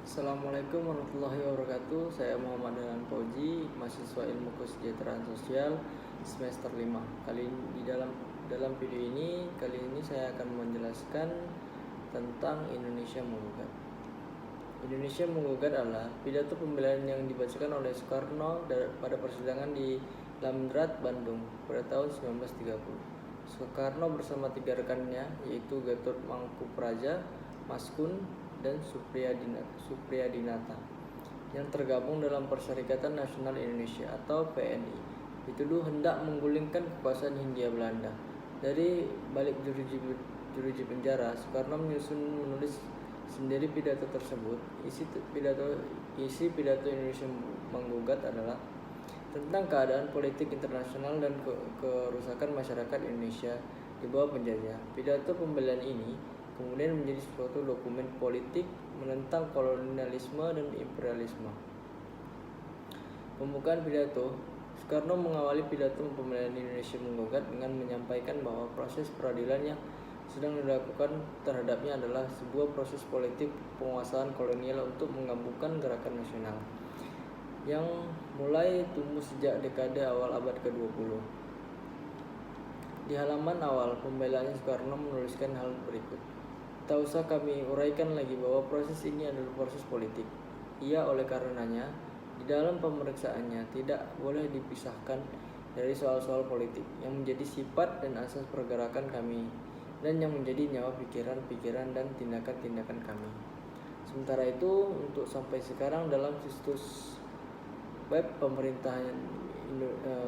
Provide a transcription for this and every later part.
Assalamualaikum warahmatullahi wabarakatuh. Saya Muhammad Dahlan Fauzi, mahasiswa Ilmu Kesejahteraan Sosial semester 5. Dalam video ini saya akan menjelaskan tentang Indonesia Menggugat. Indonesia Menggugat adalah pidato pembelaan yang dibacakan oleh Soekarno pada persidangan di Lamdrat, Bandung pada tahun 1930. Soekarno bersama 3 rekannya, yaitu Gatot Mangkupraja, Maskun, dan Supriyadinata, yang tergabung dalam Perserikatan Nasional Indonesia atau PNI, dituduh hendak menggulingkan kekuasaan Hindia Belanda. Dari balik jeruji penjara, Soekarno menulis sendiri pidato tersebut. Isi pidato Indonesia Menggugat adalah tentang keadaan politik internasional dan kerusakan masyarakat Indonesia di bawah penjajah. Pidato pembelaan ini kemudian menjadi suatu dokumen politik menentang kolonialisme dan imperialisme. Pembukaan pidato, Soekarno mengawali pidato pembelaan Indonesia Menggugat dengan menyampaikan bahwa proses peradilan yang sedang dilakukan terhadapnya adalah sebuah proses politik penguasaan kolonial untuk menggabungkan gerakan nasional yang mulai tumbuh sejak dekade awal abad ke-20. Di halaman awal pembelaannya, Soekarno menuliskan hal berikut. Tak usah kami uraikan lagi bahwa proses ini adalah proses politik. Ia oleh karenanya di dalam pemeriksaannya tidak boleh dipisahkan dari soal-soal politik yang menjadi sifat dan asas pergerakan kami dan yang menjadi nyawa pikiran-pikiran dan tindakan-tindakan kami. Sementara itu, untuk sampai sekarang dalam situs web pemerintahan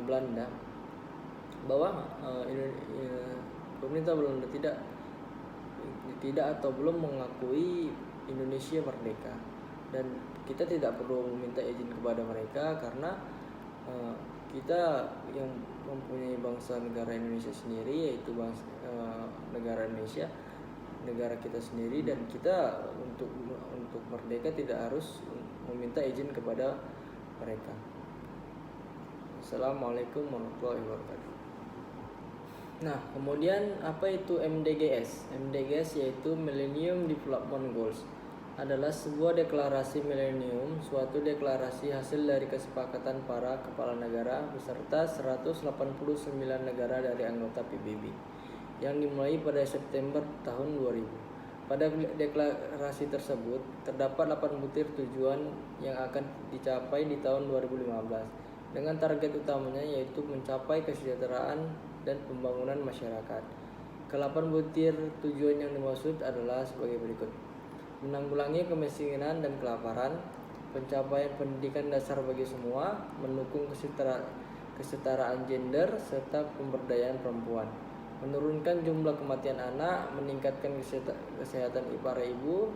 Belanda bahwa pemerintah Belanda tidak atau belum mengakui Indonesia merdeka, dan kita tidak perlu meminta izin kepada mereka karena kita yang mempunyai bangsa negara Indonesia sendiri, yaitu negara Indonesia, negara kita sendiri, dan kita untuk merdeka tidak harus meminta izin kepada mereka. Assalamualaikum warahmatullahi wabarakatuh. Nah, kemudian apa itu MDGs? MDGs yaitu Millennium Development Goals, adalah sebuah deklarasi milenium, suatu deklarasi hasil dari kesepakatan para kepala negara beserta 189 negara dari anggota PBB yang dimulai pada September tahun 2000. Pada deklarasi tersebut terdapat 8 butir tujuan yang akan dicapai di tahun 2015 dengan target utamanya yaitu mencapai kesejahteraan dan pembangunan masyarakat. Ke-8 butir tujuan yang dimaksud adalah sebagai berikut: menanggulangi kemiskinan dan kelaparan, pencapaian pendidikan dasar bagi semua, mendukung kesetaraan gender serta pemberdayaan perempuan, menurunkan jumlah kematian anak, meningkatkan kesehatan para ibu,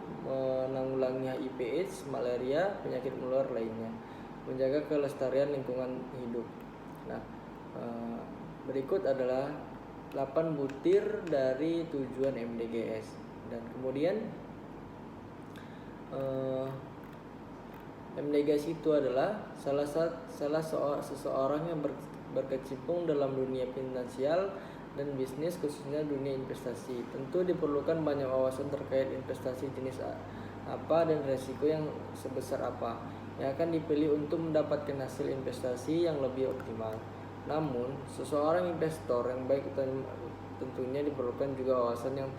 menanggulangi HIV/AIDS, malaria, penyakit menular lainnya, menjaga kelestarian lingkungan hidup. Nah, berikut adalah 8 butir dari tujuan MDGs. Dan kemudian MDGs itu adalah seseorang yang berkecimpung dalam dunia finansial dan bisnis, khususnya dunia investasi. Tentu diperlukan banyak wawasan terkait investasi jenis apa dan resiko yang sebesar apa yang akan dipilih untuk mendapatkan hasil investasi yang lebih optimal. Namun, seseorang investor yang baik tentunya diperlukan juga wawasan yang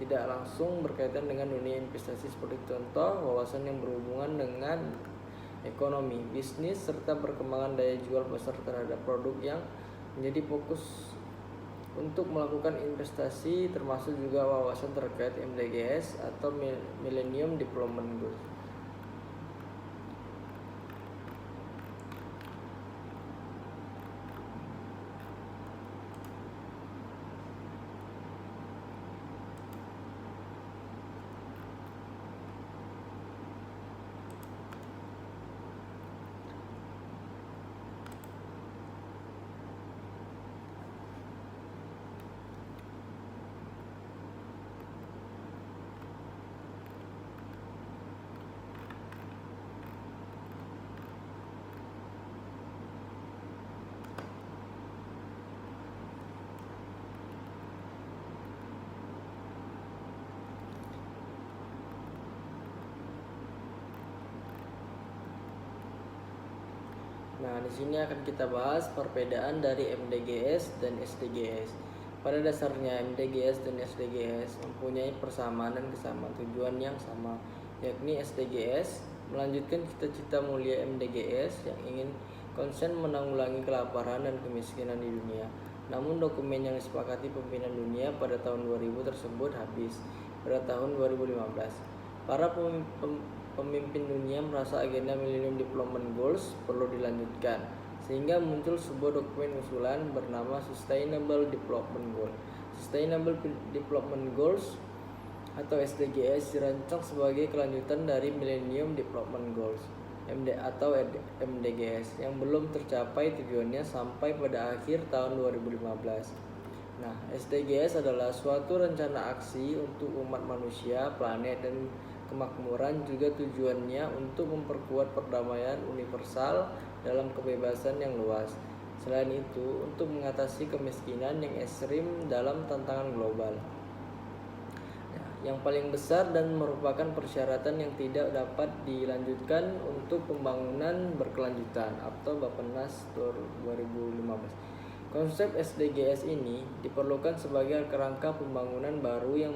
tidak langsung berkaitan dengan dunia investasi, seperti contoh wawasan yang berhubungan dengan ekonomi, bisnis, serta perkembangan daya jual pasar terhadap produk yang menjadi fokus untuk melakukan investasi, termasuk juga wawasan terkait MDGs atau Millennium Development Goals. Nah, di sini akan kita bahas perbedaan dari MDGs dan SDGs. Pada dasarnya MDGs dan SDGs mempunyai persamaan dan kesamaan tujuan yang sama, yakni SDGs melanjutkan cita-cita mulia MDGs yang ingin konsen menanggulangi kelaparan dan kemiskinan di dunia. Namun dokumen yang disepakati pimpinan dunia pada tahun 2000 tersebut habis pada tahun 2015. Para pemimpin dunia merasa agenda Millennium Development Goals perlu dilanjutkan, sehingga muncul sebuah dokumen usulan bernama Sustainable Development Goals. Sustainable Development Goals atau SDGs dirancang sebagai kelanjutan dari Millennium Development Goals atau MDGs yang belum tercapai tujuannya sampai pada akhir tahun 2015. Nah, SDGs adalah suatu rencana aksi untuk umat manusia, planet, dan kemakmuran, juga tujuannya untuk memperkuat perdamaian universal dalam kebebasan yang luas. Selain itu, untuk mengatasi kemiskinan yang ekstrim dalam tantangan global. Yang paling besar dan merupakan persyaratan yang tidak dapat dilanjutkan untuk pembangunan berkelanjutan atau Bappenas 2015. Konsep SDGs ini diperlukan sebagai kerangka pembangunan baru yang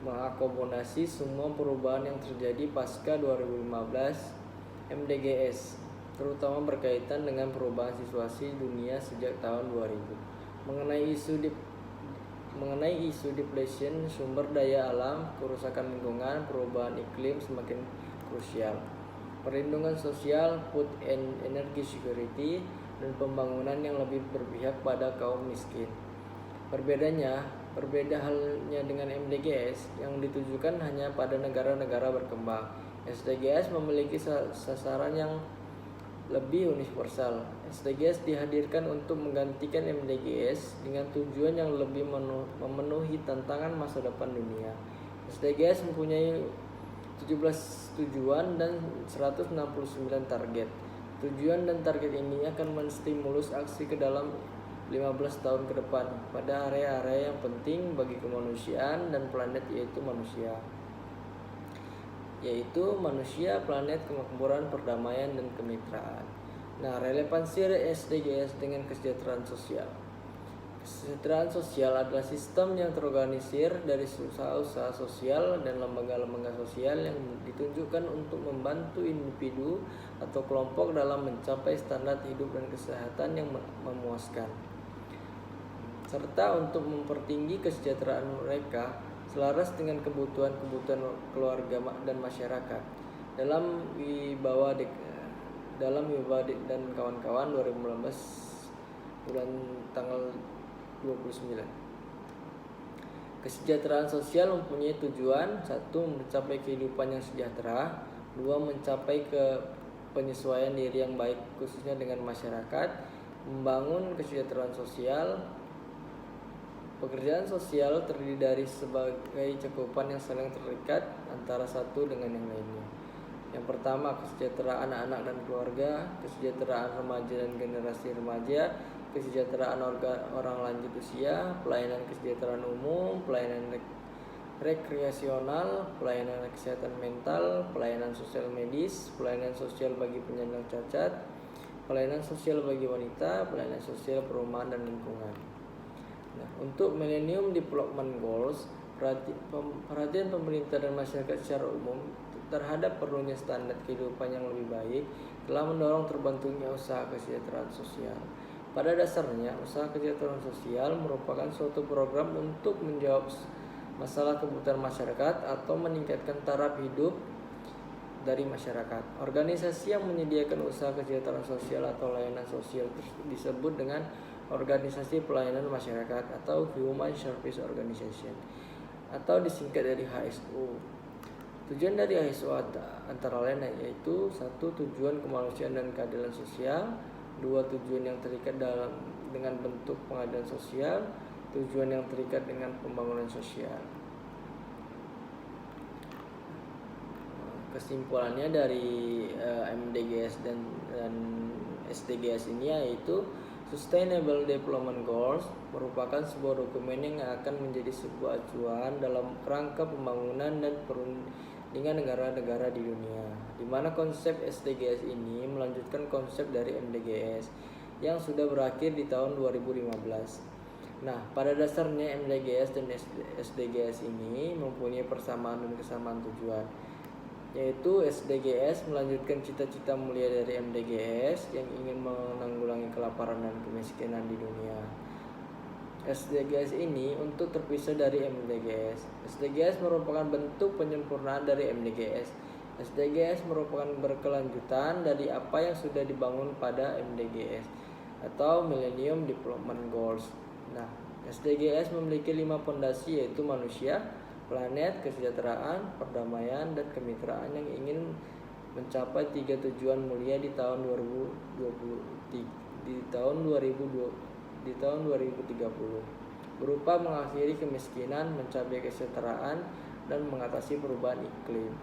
mengakomodasi semua perubahan yang terjadi pasca 2015 MDGs, terutama berkaitan dengan perubahan situasi dunia sejak tahun 2000. Mengenai isu depletion sumber daya alam, kerusakan lingkungan, perubahan iklim semakin krusial. Perlindungan sosial, food and energy security, dan pembangunan yang lebih berpihak pada kaum miskin. Berbeda halnya dengan MDGs yang ditujukan hanya pada negara-negara berkembang. SDGs memiliki sasaran yang lebih universal. SDGs dihadirkan untuk menggantikan MDGs dengan tujuan yang lebih memenuhi tantangan masa depan dunia. SDGs mempunyai 17 tujuan dan 169 target. Tujuan dan target ini akan menstimulus aksi ke dalam 15 tahun ke depan pada area-area yang penting bagi kemanusiaan dan planet, yaitu manusia, planet, kemakmuran, perdamaian, dan kemitraan. Nah, relevansi SDGs dengan kesejahteraan sosial. Kesejahteraan sosial adalah sistem yang terorganisir dari usaha-usaha sosial dan lembaga-lembaga sosial yang ditunjukkan untuk membantu individu atau kelompok dalam mencapai standar hidup dan kesehatan yang memuaskan, serta untuk mempertinggi kesejahteraan mereka selaras dengan kebutuhan-kebutuhan keluarga dan masyarakat. Dalam Wibawa dan kawan-kawan 2015 bulan tanggal 29. Kesejahteraan sosial mempunyai tujuan: 1. Mencapai kehidupan yang sejahtera. 2. Mencapai penyesuaian diri yang baik khususnya dengan masyarakat. Membangun kesejahteraan sosial. Pekerjaan sosial terdiri dari sebagai cakupan yang saling terikat antara satu dengan yang lainnya. Yang pertama, kesejahteraan anak-anak dan keluarga, kesejahteraan remaja dan generasi remaja, kesejahteraan orang lanjut usia, pelayanan kesejahteraan umum, pelayanan rekreasional, pelayanan kesehatan mental, pelayanan sosial medis, pelayanan sosial bagi penyandang cacat, pelayanan sosial bagi wanita, pelayanan sosial perumahan dan lingkungan. Nah, untuk Millennium Development Goals, perhatian pemerintah dan masyarakat secara umum terhadap perlunya standar kehidupan yang lebih baik telah mendorong terbentuknya usaha kesejahteraan sosial. Pada dasarnya, usaha kesejahteraan sosial merupakan suatu program untuk menjawab masalah kebutuhan masyarakat atau meningkatkan taraf hidup dari masyarakat. Organisasi yang menyediakan usaha kesejahteraan sosial atau layanan sosial disebut dengan organisasi pelayanan masyarakat atau Human Service Organization, atau disingkat dari HSO. Tujuan dari HSO antara lain yaitu: 1. Tujuan kemanusiaan dan keadilan sosial. 2. Tujuan yang terikat dengan bentuk pengadilan sosial. Tujuan yang terikat dengan pembangunan sosial. Kesimpulannya dari MDGs dan SDGs ini yaitu Sustainable Development Goals merupakan sebuah dokumen yang akan menjadi sebuah acuan dalam kerangka pembangunan dan dengan negara-negara di dunia, di mana konsep SDGs ini melanjutkan konsep dari MDGs yang sudah berakhir di tahun 2015. Nah, pada dasarnya MDGs dan SDGs ini mempunyai persamaan dan kesamaan tujuan, yaitu SDGs melanjutkan cita-cita mulia dari MDGs yang ingin menanggulangi kelaparan dan kemiskinan di dunia. SDGs ini untuk terpisah dari MDGs. SDGs merupakan bentuk penyempurnaan dari MDGs. SDGs merupakan berkelanjutan dari apa yang sudah dibangun pada MDGs atau Millennium Development Goals. Nah, SDGs memiliki 5 pondasi, yaitu manusia, planet, kesejahteraan, perdamaian, dan kemitraan yang ingin mencapai 3 tujuan mulia di tahun 2030, berupa mengakhiri kemiskinan, mencapai kesejahteraan, dan mengatasi perubahan iklim.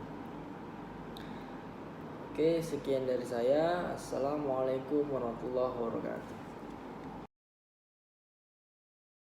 Oke, sekian dari saya. Assalamualaikum warahmatullahi wabarakatuh.